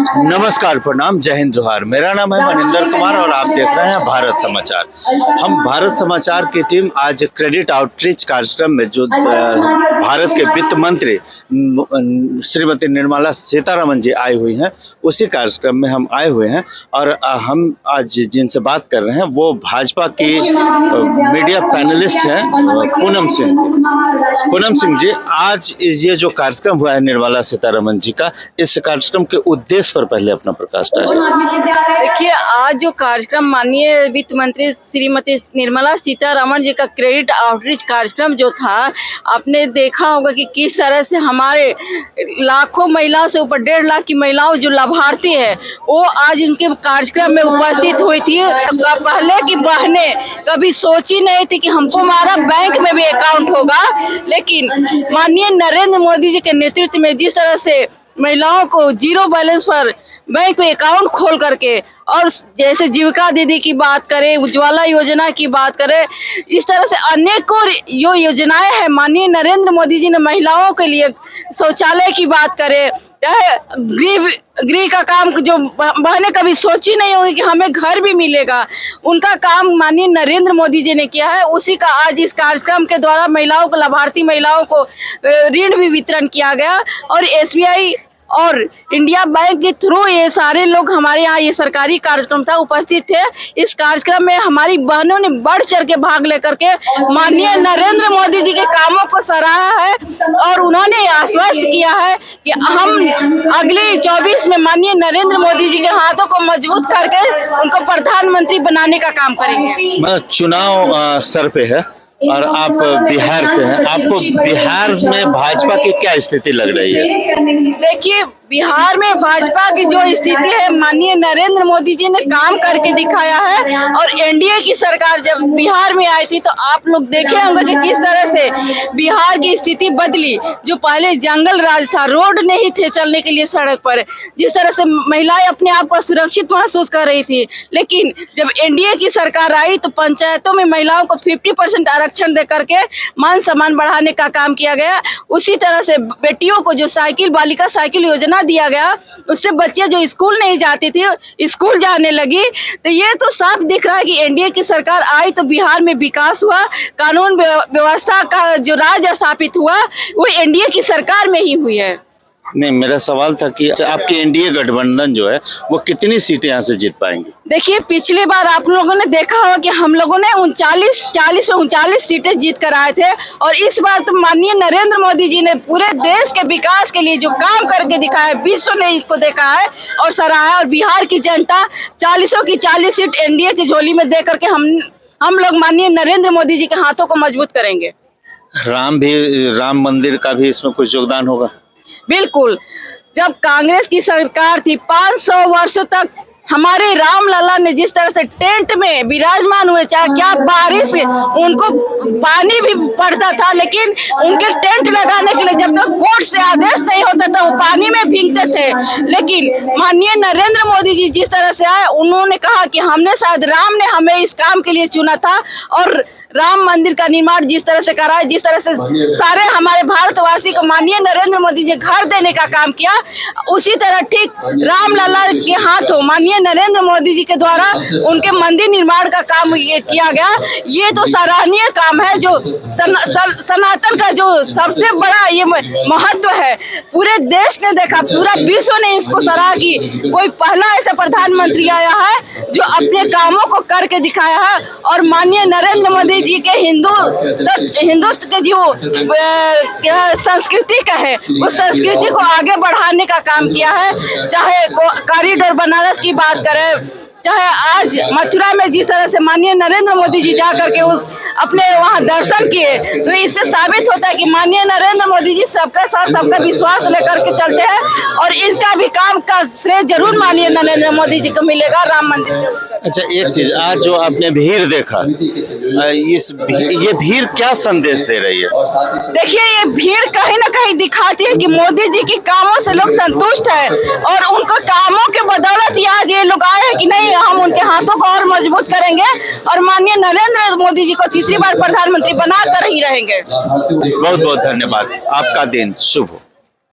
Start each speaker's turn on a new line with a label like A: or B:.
A: नमस्कार, प्रणाम, जय हिंद, जोहार। मेरा नाम है मनिंदर कुमार और आप देख रहे हैं भारत समाचार। हम भारत समाचार की टीम आज क्रेडिट आउटरीच कार्यक्रम में जो भारत के वित्त मंत्री श्रीमती निर्मला सीतारमण जी आई हुई हैं, उसी कार्यक्रम में हम आए हुए हैं। और हम आज जिनसे बात कर रहे हैं वो भाजपा की मीडिया पैनलिस्ट हैं पूनम सिंह जी। आज ये जो कार्यक्रम हुआ है निर्मला सीतारमण जी का, इस कार्यक्रम के उद्देश्य पर पहले अपना प्रकाश डालें।
B: देखिए, आज जो कार्यक्रम माननीय वित्त मंत्री श्रीमती निर्मला सीतारमण जी का क्रेडिट आउटरीच कार्यक्रम जो था, आपने देखा होगा कि किस तरह से हमारे लाखों महिलाओं से ऊपर 1.5 लाख की महिलाओं जो लाभार्थी है वो आज उनके कार्यक्रम में उपस्थित हुई थी। पहले की बहनें कभी सोची नहीं थी कि हमको हमारा बैंक में भी अकाउंट होगा, लेकिन माननीय नरेंद्र मोदी जी के नेतृत्व में जिस तरह से महिलाओं को जीरो बैलेंस पर बैंक में अकाउंट खोल करके, और जैसे जीविका दीदी की बात करें, उज्ज्वला योजना की बात करें, इस तरह से अनेकों जो योजनाएं हैं माननीय नरेंद्र मोदी जी ने महिलाओं के लिए, शौचालय की बात करें, चाहे गृह का काम जो बहनें कभी सोची नहीं होगी कि हमें घर भी मिलेगा, उनका काम माननीय नरेंद्र मोदी जी ने किया है। उसी का आज इस कार्यक्रम के द्वारा महिलाओं को, लाभार्थी महिलाओं को ऋण भी वितरण किया गया। और SBI और इंडिया बैंक के थ्रू ये सारे लोग हमारे यहाँ, ये सरकारी कार्यक्रम था, उपस्थित थे। इस कार्यक्रम में हमारी बहनों ने बढ़ चढ़ के भाग लेकर के माननीय नरेंद्र मोदी जी के कामों को सराहा है और उन्होंने आश्वस्त किया है कि हम अगले 24 में माननीय नरेंद्र मोदी जी के हाथों को मजबूत करके उनको प्रधानमंत्री बनाने का काम करेंगे।
A: चुनाव सर पे है और आप बिहार से हैं, आपको बिहार में भाजपा की क्या स्थिति लग रही है?
B: देखिए, बिहार में भाजपा की जो स्थिति है, माननीय नरेंद्र मोदी जी ने काम करके दिखाया है। और NDA की सरकार जब बिहार में आई थी तो आप लोग देखे होंगे कि किस तरह से बिहार की स्थिति बदली। जो पहले जंगल राज था, रोड नहीं थे चलने के लिए सड़क पर, जिस तरह से महिलाएं अपने आप को सुरक्षित महसूस कर रही थी, लेकिन जब NDA की सरकार आई तो पंचायतों में महिलाओं को 50% आरक्षण दे करके मान सम्मान बढ़ाने का काम किया गया। उसी तरह से बेटियों को जो साइकिल, बालिका साइकिल योजना दिया गया, उससे बच्चे जो स्कूल नहीं जाती थी स्कूल जाने लगी। तो ये तो साफ दिख रहा है कि NDA की सरकार आई तो बिहार में विकास हुआ, कानून व्यवस्था का जो राज स्थापित हुआ वो NDA की सरकार में ही हुई है।
A: नहीं, मेरा सवाल था कि आपकी NDA गठबंधन जो है वो कितनी सीटें यहाँ से जीत पाएंगे?
B: देखिए, पिछली बार आप लोगों ने देखा होगा कि हम लोगों ने 39 सीटें जीत कर आए थे। और इस बार तो माननीय नरेंद्र मोदी जी ने पूरे देश के विकास के लिए जो काम करके दिखाया, विश्व ने इसको देखा है और सराहा। और बिहार की जनता 40 की 40 सीट NDA की झोली में दे करके हम लोग माननीय नरेंद्र मोदी जी के हाथों को मजबूत करेंगे।
A: राम मंदिर का भी इसमें कुछ योगदान होगा?
B: बिल्कुल। जब कांग्रेस की सरकार थी, 500 वर्षों तक हमारे राम लला ने जिस तरह से टेंट में विराजमान हुए, चाहे क्या बारिश, उनको पानी भी पड़ता था, लेकिन उनके टेंट लगाने के लिए जब तक कोर्ट से आदेश नहीं होता था वो पानी में भीगते थे। लेकिन माननीय नरेंद्र मोदी जी जिस तरह से आए, उन्होंने कहा कि हमने, शायद राम ने हमें इस काम के लिए चुना था, और राम मंदिर का निर्माण जिस तरह से करा है, जिस तरह से सारे हमारे भारतवासी को माननीय नरेंद्र मोदी जी घर देने का काम किया, उसी तरह ठीक राम लला के हाथों माननीय नरेंद्र मोदी जी के द्वारा उनके मंदिर निर्माण का काम किया गया। ये तो सराहनीय काम है, जो सनातन का जो सबसे बड़ा ये महत्व है, पूरे देश ने देखा, पूरा विश्व ने इसको सराहा कि कोई पहला ऐसा प्रधानमंत्री आया है जो अपने कामों को करके दिखाया है। और माननीय नरेंद्र मोदी जी के हिंदुत्व के जो संस्कृति का है, उस संस्कृति को आगे बढ़ाने का काम किया है। चाहे कॉरिडोर बनारस की बात करें, चाहे आज मथुरा में जिस तरह से माननीय नरेंद्र मोदी जी जा करके उस अपने वहां दर्शन किए, तो इससे साबित होता है कि माननीय नरेंद्र मोदी जी सबका साथ, सबका विश्वास लेकर के चलते हैं। और इसका भी काम का श्रेय जरूर माननीय नरेंद्र मोदी जी को मिलेगा राम मंदिर।
A: अच्छा, एक चीज, आज जो आपने भीड़ देखा, ये भीड़ क्या संदेश दे रही है?
B: देखिए, ये भीड़ कहीं ना कहीं दिखाती है कि मोदी जी के कामों से लोग संतुष्ट है, और उनको कामों के बदौलत ही आज ये लोग आए हैं कि नहीं, हम उनके हाथों को और मजबूत करेंगे और माननीय नरेंद्र मोदी जी को तीसरी बार प्रधानमंत्री बनाकर ही रहेंगे।
A: बहुत बहुत धन्यवाद, आपका दिन शुभ हो।